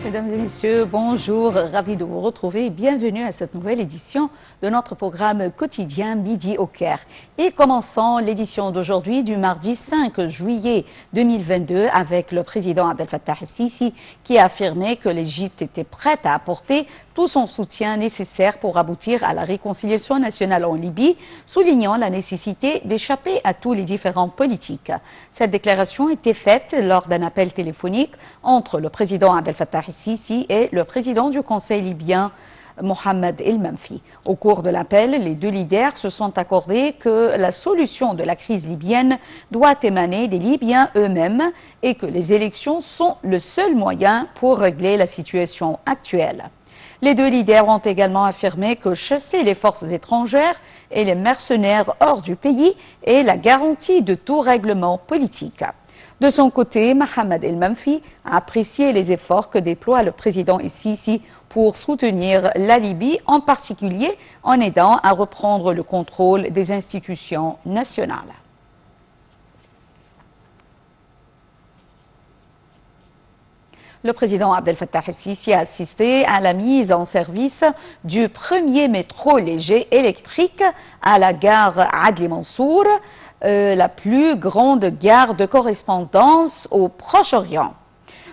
Mesdames et messieurs, bonjour, ravi de vous retrouver et bienvenue à cette nouvelle édition de notre programme quotidien Midi au Caire. Et commençons l'édition d'aujourd'hui du mardi 5 juillet 2022 avec le président Abdel Fattah el-Sisi qui a affirmé que l'Égypte était prête à apporter tout son soutien nécessaire pour aboutir à la réconciliation nationale en Libye, soulignant la nécessité d'échapper à tous les différends politiques. Cette déclaration a été faite lors d'un appel téléphonique entre le président Abdel Fattah el-Sisi et le président du Conseil libyen, Mohamed El-Menfi. Au cours de l'appel, les deux leaders se sont accordés que la solution de la crise libyenne doit émaner des Libyens eux-mêmes et que les élections sont le seul moyen pour régler la situation actuelle. Les deux leaders ont également affirmé que chasser les forces étrangères et les mercenaires hors du pays est la garantie de tout règlement politique. De son côté, Mohamed El-Menfi a apprécié les efforts que déploie le président el-Sisi pour soutenir la Libye, en particulier en aidant à reprendre le contrôle des institutions nationales. Le président Abdel Fattah el-Sisi a assisté à la mise en service du premier métro léger électrique à la gare Adli Mansour, la plus grande gare de correspondance au Proche-Orient.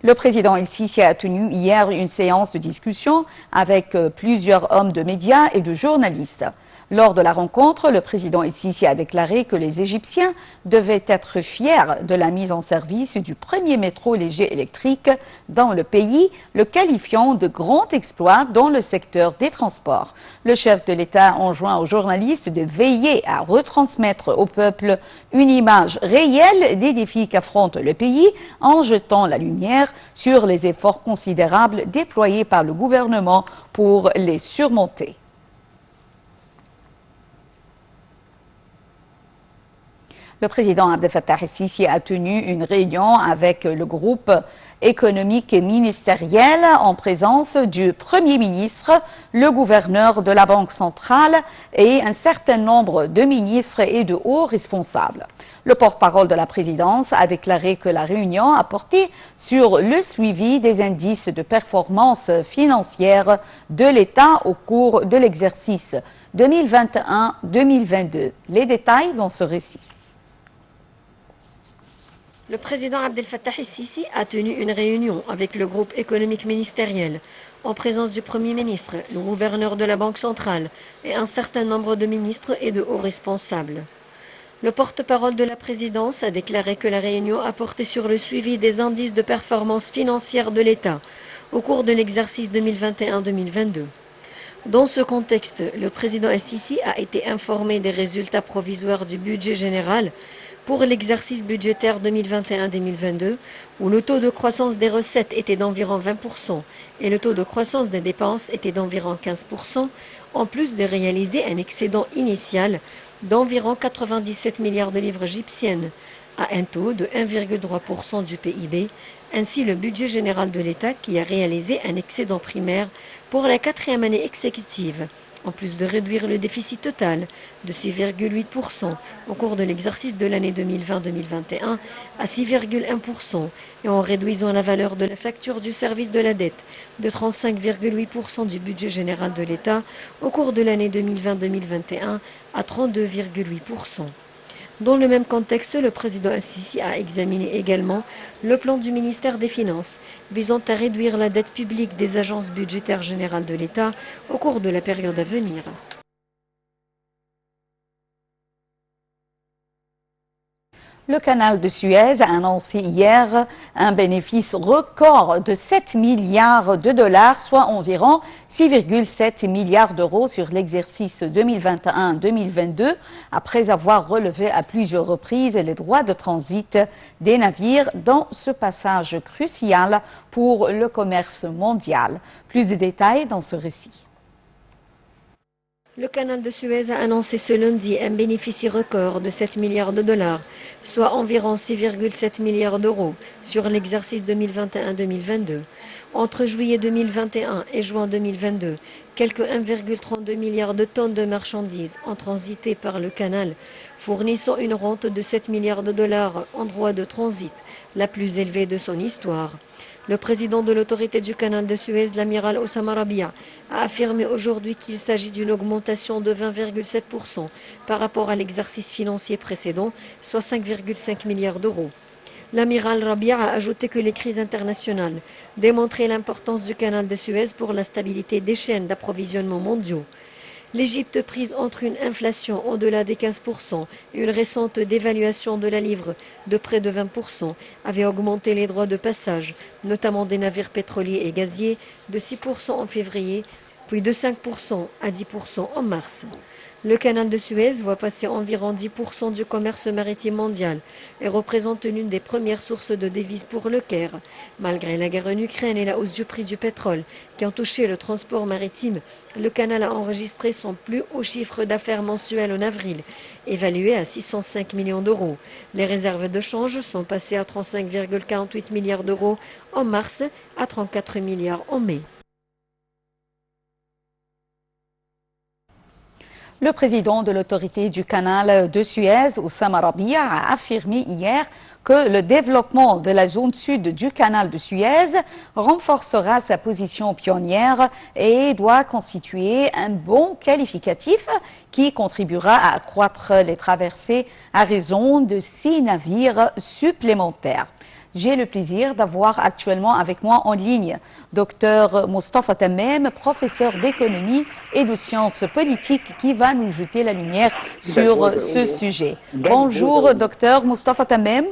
Le président el-Sisi a tenu hier une séance de discussion avec plusieurs hommes de médias et de journalistes. Lors de la rencontre, le président el-Sisi a déclaré que les Égyptiens devaient être fiers de la mise en service du premier métro léger électrique dans le pays, le qualifiant de grand exploit dans le secteur des transports. Le chef de l'État enjoint aux journalistes de veiller à retransmettre au peuple une image réelle des défis qu'affronte le pays en jetant la lumière sur les efforts considérables déployés par le gouvernement pour les surmonter. Le président Abdel Fattah el-Sisi a tenu une réunion avec le groupe économique et ministériel en présence du Premier ministre, le gouverneur de la Banque centrale et un certain nombre de ministres et de hauts responsables. Le porte-parole de la présidence a déclaré que la réunion a porté sur le suivi des indices de performance financière de l'État au cours de l'exercice 2021-2022. Les détails dans ce récit. Le président Abdel Fattah el-Sisi a tenu une réunion avec le groupe économique ministériel en présence du Premier ministre, le gouverneur de la Banque centrale et un certain nombre de ministres et de hauts responsables. Le porte-parole de la présidence a déclaré que la réunion a porté sur le suivi des indices de performance financière de l'État au cours de l'exercice 2021-2022. Dans ce contexte, le président el-Sisi a été informé des résultats provisoires du budget général pour l'exercice budgétaire 2021-2022, où le taux de croissance des recettes était d'environ 20% et le taux de croissance des dépenses était d'environ 15%, en plus de réaliser un excédent initial d'environ 97 milliards de livres égyptiennes, à un taux de 1,3% du PIB, ainsi le budget général de l'État qui a réalisé un excédent primaire pour la 4e année exécutive, en plus de réduire le déficit total de 6,8% au cours de l'exercice de l'année 2020-2021 à 6,1% et en réduisant la valeur de la facture du service de la dette de 35,8% du budget général de l'État au cours de l'année 2020-2021 à 32,8%. Dans le même contexte, le président el-Sisi a examiné également le plan du ministère des Finances visant à réduire la dette publique des agences budgétaires générales de l'État au cours de la période à venir. Le canal de Suez a annoncé hier un bénéfice record de 7 milliards de dollars, soit environ 6,7 milliards d'euros sur l'exercice 2021-2022, après avoir relevé à plusieurs reprises les droits de transit des navires dans ce passage crucial pour le commerce mondial. Plus de détails dans ce récit. Le canal de Suez a annoncé ce lundi un bénéfice record de 7 milliards de dollars, soit environ 6,7 milliards d'euros sur l'exercice 2021-2022. Entre juillet 2021 et juin 2022, quelques 1,32 milliard de tonnes de marchandises ont transité par le canal, fournissant une rente de 7 milliards de dollars en droits de transit, la plus élevée de son histoire. Le président de l'autorité du canal de Suez, l'amiral Oussama Rabia, a affirmé aujourd'hui qu'il s'agit d'une augmentation de 20,7% par rapport à l'exercice financier précédent, soit 5,5 milliards d'euros. L'amiral Rabia a ajouté que les crises internationales démontraient l'importance du canal de Suez pour la stabilité des chaînes d'approvisionnement mondiaux. L'Égypte, prise entre une inflation au-delà des 15% et une récente dévaluation de la livre de près de 20%, avait augmenté les droits de passage, notamment des navires pétroliers et gaziers, de 6% en février, puis de 5% à 10% en mars. Le canal de Suez voit passer environ 10% du commerce maritime mondial et représente l'une des premières sources de devises pour le Caire. Malgré la guerre en Ukraine et la hausse du prix du pétrole qui ont touché le transport maritime, le canal a enregistré son plus haut chiffre d'affaires mensuel en avril, évalué à 605 millions d'euros. Les réserves de change sont passées à 35,48 milliards d'euros en mars, à 34 milliards en mai. Le président de l'autorité du canal de Suez, Oussama Rabia, a affirmé hier que le développement de la zone sud du canal de Suez renforcera sa position pionnière et doit constituer un bon qualificatif qui contribuera à accroître les traversées à raison de 6 navires supplémentaires. J'ai le plaisir d'avoir actuellement avec moi en ligne Dr Moustapha Tammem, professeur d'économie et de sciences politiques, qui va nous jeter la lumière sur ce sujet. Bonjour, Dr Moustapha Tammem.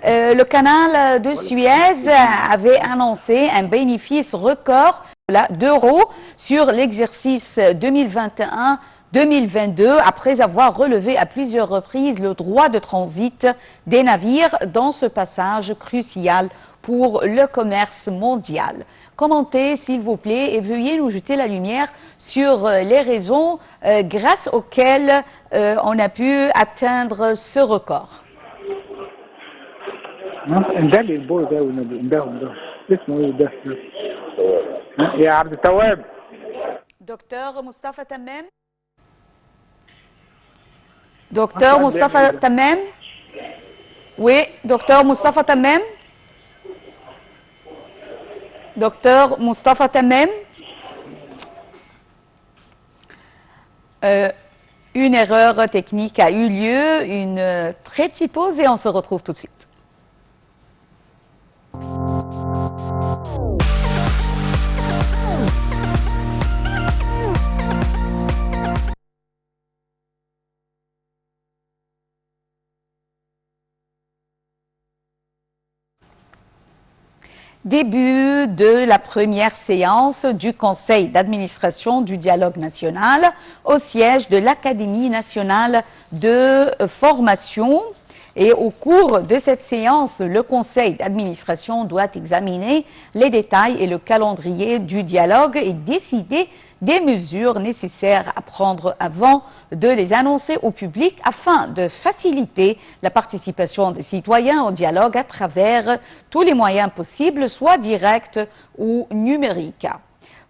Le canal de Suez avait annoncé un bénéfice record d'euros sur l'exercice 2021-2022, après avoir relevé à plusieurs reprises le droit de transit des navires dans ce passage crucial pour le commerce mondial. Commentez, s'il vous plaît, et veuillez nous jeter la lumière sur les raisons grâce auxquelles on a pu atteindre ce record. Docteur Moustapha Tammem. Docteur Moustapha Tammem. Oui, docteur Moustapha Tammem. Docteur Moustapha Tammem. Une erreur technique a eu lieu, une très petite pause et on se retrouve tout de suite. Début de la première séance du Conseil d'administration du dialogue national au siège de l'Académie nationale de formation. Et au cours de cette séance, le Conseil d'administration doit examiner les détails et le calendrier du dialogue et décider des mesures nécessaires à prendre avant de les annoncer au public afin de faciliter la participation des citoyens au dialogue à travers tous les moyens possibles, soit directs ou numériques.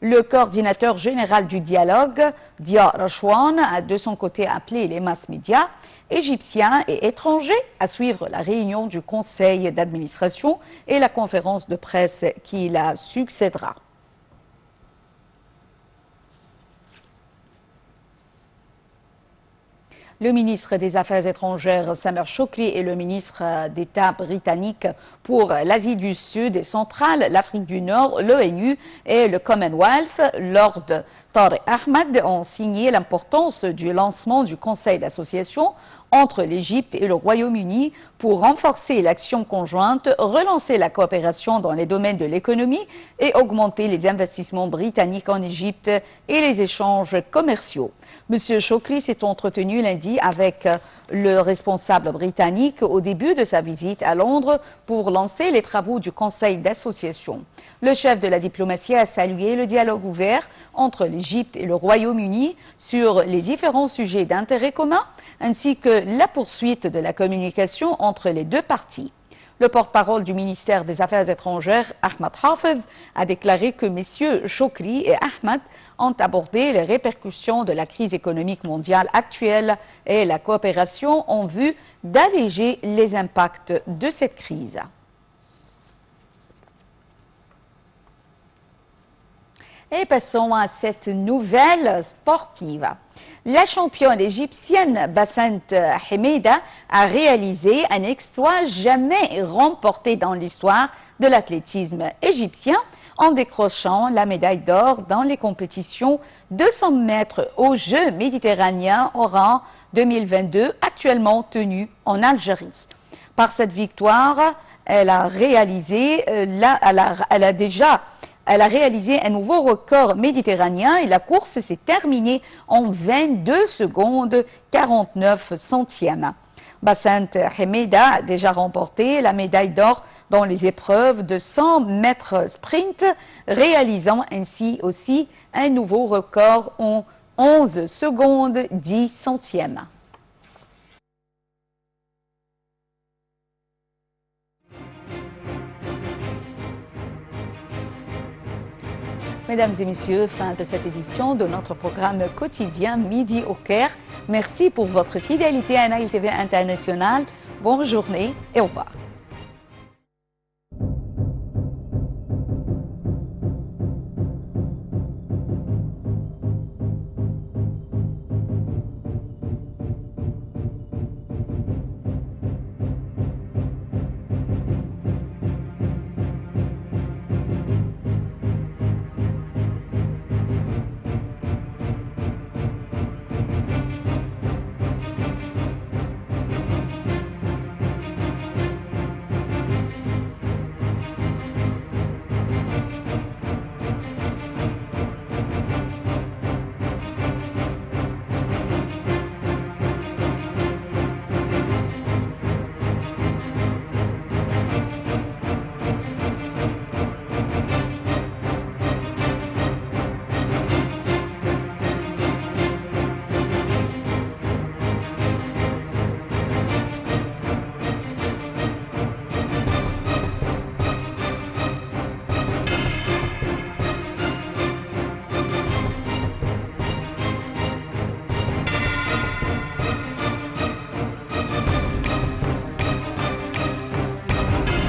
Le coordinateur général du dialogue, Dia Rachouane, a de son côté appelé les mass médias égyptiens et étrangers à suivre la réunion du Conseil d'administration et la conférence de presse qui la succédera. Le ministre des Affaires étrangères, Samer Chokri, et le ministre d'État britannique pour l'Asie du Sud et centrale, l'Afrique du Nord, l'ONU et le Commonwealth, Lord Tariq Ahmad, ont signé l'importance du lancement du Conseil d'association entre l'Égypte et le Royaume-Uni pour renforcer l'action conjointe, relancer la coopération dans les domaines de l'économie et augmenter les investissements britanniques en Égypte et les échanges commerciaux. Monsieur Chokri s'est entretenu lundi avec le responsable britannique au début de sa visite à Londres pour lancer les travaux du Conseil d'association. Le chef de la diplomatie a salué le dialogue ouvert entre l'Égypte et le Royaume-Uni sur les différents sujets d'intérêt commun, ainsi que la poursuite de la communication entre les deux parties. Le porte-parole du ministère des Affaires étrangères, Ahmad Hafez, a déclaré que messieurs Chokri et Ahmad ont abordé les répercussions de la crise économique mondiale actuelle et la coopération en vue d'alléger les impacts de cette crise. Et passons à cette nouvelle sportive. La championne égyptienne Bassent Hemida a réalisé un exploit jamais remporté dans l'histoire de l'athlétisme égyptien en décrochant la médaille d'or dans les compétitions 200 mètres aux Jeux méditerranéens Oran 2022 actuellement tenus en Algérie. Par cette victoire, elle a réalisé un nouveau record méditerranéen et la course s'est terminée en 22 secondes 49 centièmes. Bassent Hemida a déjà remporté la médaille d'or dans les épreuves de 100 mètres sprint, réalisant ainsi aussi un nouveau record en 11 secondes 10 centièmes. Mesdames et messieurs, fin de cette édition de notre programme quotidien Midi au Caire. Merci pour votre fidélité à Nile TV International. Bonne journée et au revoir.